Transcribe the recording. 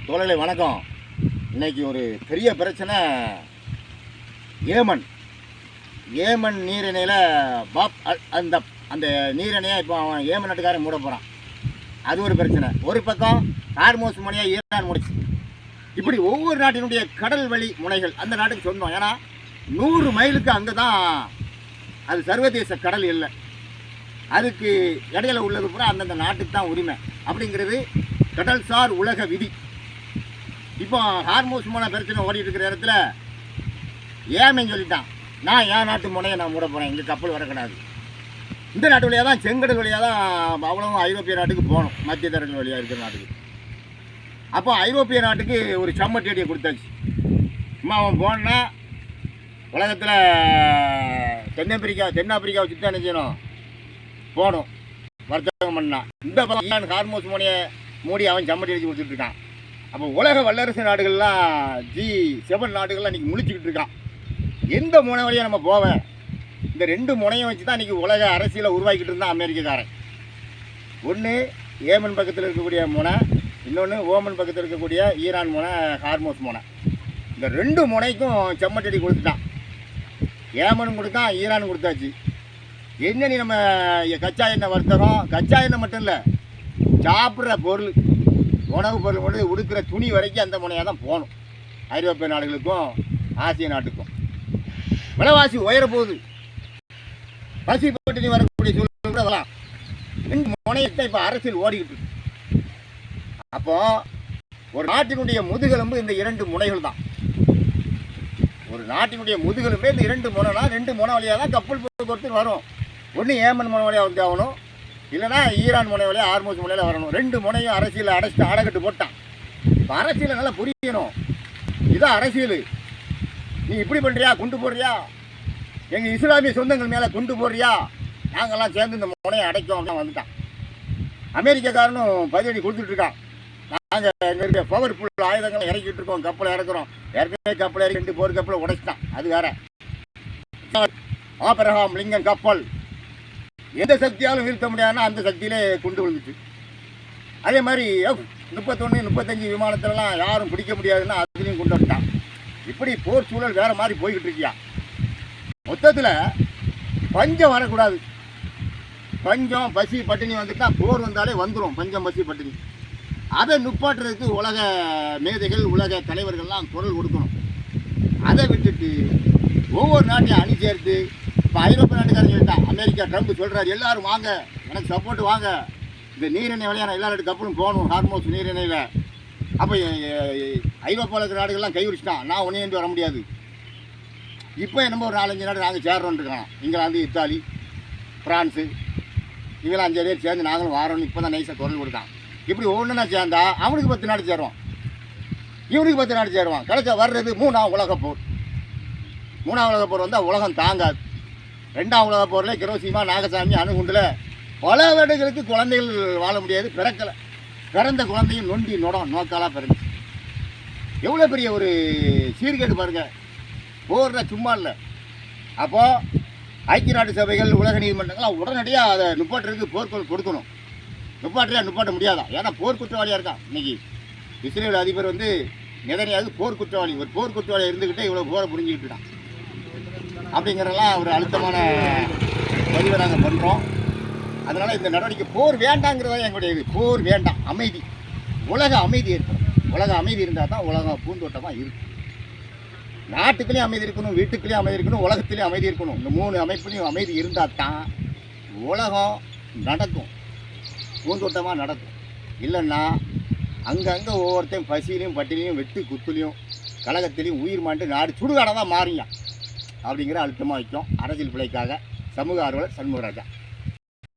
தோழர்களே வணக்கம். இன்னைக்கு ஒரு பெரிய பிரச்சனை. ஏமன் நீரிணையில் அந்த அந்த நீரிணையை இப்போ அவன் ஏமன் நாட்டுக்காரன் மூட போகிறான். அது ஒரு பிரச்சனை. ஒரு பக்கம் ஹார்மோஸ் முனையாக ஈரான் முடிச்சு. இப்படி ஒவ்வொரு நாட்டினுடைய கடல் வழி முனைகள் அந்த நாட்டுக்கு சொன்னோம். ஏன்னா 100 மைலுக்கு அங்கே தான் அது சர்வதேச கடல் இல்லை. அதுக்கு இடையில உள்ளது பூரா அந்தந்த நாட்டுக்கு தான் உரிமை அப்படிங்கிறது கடல்சார் உலக விதி. இப்போ ஹார்மோஸ் முனை பிரச்சனை ஓடிட்டு இருக்கிற இடத்துல ஏமன் சொல்லிட்டான், நான் என் நாட்டு முனையை நான் மூட போகிறேன், இங்கே கப்பல் வரக்கூடாது. இந்த நாட்டு வழியாக தான் செங்கடல் வழியாக தான் அவ்வளவும் ஐரோப்பிய நாட்டுக்கு போகணும், மத்திய தரங்கள் வழியாக இருக்கிற நாட்டுக்கு. அப்போ ஐரோப்பிய நாட்டுக்கு ஒரு சம்மட்டேடியை கொடுத்தாச்சு. சும்மா அவன் போனா உலகத்தில் தென்னாப்பிரிக்காவை சுற்றி என்ன செய்யணும், போகணும், வர்த்தகம் பண்ணான். இந்த பக்கம் ஹார்மோஸ் முனையை மூடி அவன் சம்மட்டி அடிச்சு கொடுத்துட்ருக்கான். அப்போ உலக வல்லரசு நாடுகள்லாம் G7 நாடுகள்லாம் இன்றைக்கி முழிச்சிக்கிட்டு இருக்கான். எந்த முனை வழியாக நம்ம போவேன்? இந்த 2 முனையும் வச்சு தான் இன்றைக்கி உலக அரசியலை உருவாக்கிட்டு இருந்தான் அமெரிக்கக்காரன். ஒன்று ஏமன் பக்கத்தில் இருக்கக்கூடிய முனை, இன்னொன்று ஓமன் பக்கத்தில் இருக்கக்கூடிய ஈரான் முனை, ஹார்மோஸ் முனை. இந்த 2 முனைக்கும் செம்மட்டடி கொடுத்துட்டான். ஏமனும் கொடுத்தான், ஈரானும் கொடுத்தாச்சு. என்ன நீ நம்ம கச்சா எண்ணெய் வர்த்தகம், கச்சா எண்ணெய் மட்டும் இல்லை, சாப்பிட்ற பொருள், உணவுப் பொருள் கொண்டு உடுக்கிற துணி வரைக்கும் அந்த முனையாக தான் போகணும். ஐரோப்பிய நாடுகளுக்கும் ஆசிய நாட்டுக்கும் விலைவாசி உயரப்போகுது. பசி பட்டினி வரக்கூடிய சூழ்நிலை வரலாம். 2 முனையத்தை இப்போ அரசியல் ஓடிக்கிட்டு இருக்கு. அப்போ ஒரு நாட்டினுடைய முதுகெலும்பு இந்த 2 முனைகள் தான். ஒரு நாட்டினுடைய முதுகெலும்பே இந்த 2 முனைனா 2 முனை வழியாக தான் கப்பல் போக்குவரத்து வரும். ஒன்று ஏமன் முனை வழியாக வந்து ஆகணும், இல்லைனா ஈரான் முனை வழியாக ஹார்மோஸ் முனையில் வரணும். 2 முனையும் அரசியலை அடைக்கட்டு போட்டான். இப்போ அரசியலை நல்லா புரியணும். இதுதான் அரசியல். நீ இப்படி பண்ணுறியா, குண்டு போடுறியா, எங்கள் இஸ்லாமிய சொந்தங்கள் மேலே குண்டு போடுறியா, நாங்கள்லாம் சேர்ந்து இந்த முனையை அடைக்கும் அப்படின்னு வந்துட்டான். அமெரிக்காக்காரனும் பதிலடி கொடுத்துட்ருக்கான். நாங்கள் எங்களுக்கு பவர்ஃபுல் ஆயுதங்களை இறக்கிட்டு இருக்கோம், கப்பலை இறக்குறோம். ஏற்கனவே கப்பலை இறக்கி 2 போர் கப்பலை உடைச்சிட்டான். அது வேற. ஆபிரகாம் லிங்கன் கப்பல் எந்த சக்தியாலும் நிறுத்த முடியாதுன்னா அந்த சக்தியிலே குண்டு விழுந்துச்சு. அதே மாதிரி F-31 35 விமானத்திலலாம் யாரும் பிடிக்க முடியாதுன்னா அதுலேயும் கொண்டு வந்துட்டான். இப்படி போர் சூழல் வேறு மாதிரி போய்கிட்டு இருக்கியா. மொத்தத்தில் பஞ்சம் வரக்கூடாது. பஞ்சம் பசி பட்டினி வந்துட்டால் போர் வந்தாலே வந்துடும். பஞ்சம் பசி பட்டினி அதை நுப்பாட்டுறதுக்கு உலக மேதைகள், உலக தலைவர்கள்லாம் குரல் கொடுக்கணும். அதை விட்டுட்டு ஒவ்வொரு நாட்டையும் அணி சேர்த்து இப்போ ஐரோப்பிய நாட்டுக்காரங்க சொல்லிட்டான். அமெரிக்கா ட்ரம்ப் சொல்கிறார், எல்லோரும் வாங்க, எனக்கு சப்போர்ட் வாங்க, இந்த நீரிணை வழியான எல்லா நாட்டு கப்பலும் போகணும் ஹார்மோஸ் நீரிணையில். அப்போ ஐரோப்பாவில் இருக்கிற நாடுகள்லாம் கைவிரிச்சிட்டான், நான் ஒன்றே வர முடியாது. இப்போ என்னமோ ஒரு 4-5 நாடு நாங்கள் சேர்றோன்னு இருக்கான். இங்கிலாந்து, இத்தாலி, ஃப்ரான்ஸு, இவங்களாம் 5 பேர் சேர்ந்து நாங்களும் வாரோன்னு இப்போ தான் நைஸாக குரல் கொடுத்தான். இப்படி ஒவ்வொன்றா சேர்ந்தா அவனுக்கு 10 நாடு சேருவான், இவனுக்கு 10 நாடு சேருவான். கிடைச்சா வர்றது 3ஆம் உலகப் போர். 3ஆம் உலகப் போர் வந்தால் உலகம் தாங்காது. 2ஆம் உலகப் போரில் கிரோசிமா, நாகசாமி, அணுகுண்டில் பல வருடங்களுக்கு குழந்தைகள் வாழ முடியாது, பிறக்கலை. பிறந்த குழந்தையும் நொண்டி நோக்காலாக பிறந்துச்சு. எவ்வளோ பெரிய ஒரு சீர்கேடு பாருங்கள். போர்னா சும்மா இல்லை. அப்போது ஐக்கிய நாட்டு சபைகள், உலக நீதிமன்றங்கள்லாம் உடனடியாக அதை நுப்பாட்டுறதுக்கு போர்க்கோள் கொடுக்கணும். நுப்பாட்ட முடியாதான், ஏன்னா போர் குற்றவாளியாக இருக்கான். இன்றைக்கி இஸ்ரேல் அதிபர் நெதன்யாகு போர் குற்றவாளி. ஒரு போர் குற்றவாளியாக இருந்துக்கிட்டே இவ்வளோ போரை புரிஞ்சுக்கிட்டு இருக்கான். அப்படிங்கிறதெல்லாம் ஒரு அழுத்தமான பதிவை நாங்கள் பண்ணுறோம். அதனால் இந்த நடவடிக்கை போர் வேண்டாங்கிறதா எங்களுடைய இது. போர் வேண்டாம், அமைதி, உலக அமைதி இருக்கணும். உலக அமைதி இருந்தால் தான் உலகம் பூந்தோட்டமாக இருக்கும். நாட்டுக்குள்ளேயும் அமைதி இருக்கணும், வீட்டுக்குள்ளேயும் அமைதி இருக்கணும், உலகத்துலேயும் அமைதி இருக்கணும். இந்த 3 அமைப்புலையும் அமைதி இருந்தால் தான் உலகம் நடக்கும், பூந்தோட்டமாக நடக்கும். இல்லைன்னா அங்கங்கே ஒவ்வொருத்தையும் பசியிலையும் பட்டினிலையும் வெட்டு குத்துலையும் கழகத்திலையும் உயிர் மாண்டு நாடு சுடுகாடாக தான் மாறிங்க அப்படிங்கிற அழுத்தமாக வைக்கும். அரசியல் பிழைக்காக சமூக ஆர்வலர் சண்முகராஜா.